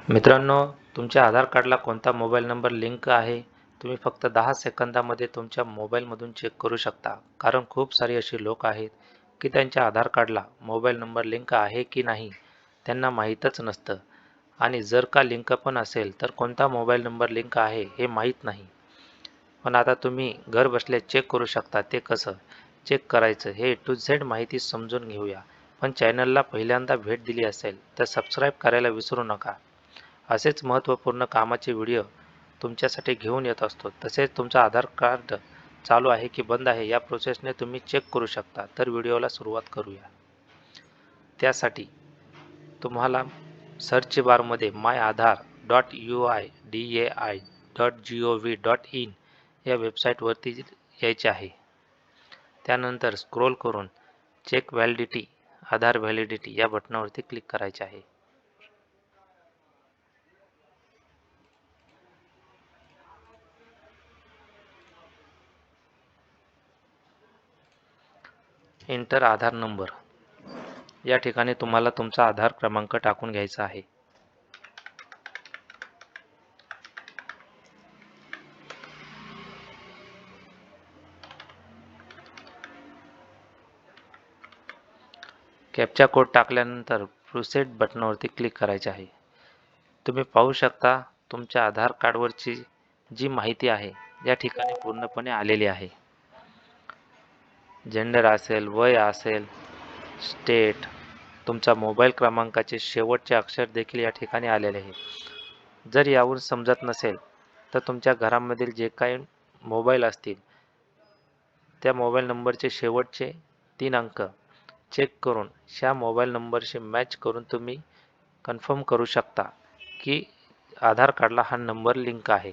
मित्रांनो, तुमच्या आधार कार्डला कोणता मोबाईल नंबर लिंक आहे तुम्ही फक्त 10 सेकंदामध्ये तुमच्या मोबाईलमधून चेक करू शकता. कारण खूप सारी अशी लोक आहेत की त्यांच्या आधार कार्डला मोबाईल नंबर लिंक आहे की नाही त्यांना माहीतच नसतं आणि जर का लिंक पण असेल तर कोणता मोबाईल नंबर लिंक आहे हे माहीत नाही. पण आता तुम्ही घर बसल्या चेक करू शकता. ते कसं चेक करायचं हे टू झेड माहिती समजून घेऊया. पण चॅनलला पहिल्यांदा भेट दिली असेल तर सबस्क्राईब करायला विसरू नका. असेच महत्त्वपूर्ण कामाचे व्हिडिओ तुमच्यासाठी घेऊन येत असतो. तसेच तुमचं आधार कार्ड चालू आहे की बंद आहे या प्रोसेसने तुम्ही चेक करू शकता. तर व्हिडिओला सुरुवात करूया. त्यासाठी तुम्हाला सर्च बारमध्ये myAadhar.uidai.gov.in या वेबसाईटवरती यायचे आहे. त्यानंतर स्क्रोल करून चेक व्हॅलिडिटी आधार व्हॅलिडिटी या बटनावरती क्लिक करायचे आहे. एंटर आधार नंबर या ठिकाणी तुम्हाला तुमचा आधार क्रमांक टाकून घ्यायचा आहे. कॅप्चा कोड टाकल्यानंतर प्रोसीड बटनावरती क्लिक करायचे आहे. तुम्ही पाहू शकता तुमच्या आधार कार्डवरची जी माहिती आहे या ठिकाणी पूर्णपणे आलेली आहे. जेंडर असेल, वय असेल, स्टेट, तुमचा मोबाईल क्रमांकाचे शेवटचे अक्षर देखील या ठिकाणी आलेले आहे. जर यावरून समजत नसेल तर तुमच्या घरामधील जे काही मोबाईल असतील त्या मोबाईल नंबरचे शेवटचे 3 अंक चेक करून ह्या मोबाईल नंबरशी मॅच करून तुम्ही कन्फर्म करू शकता की आधार कार्डला हा नंबर लिंक आहे.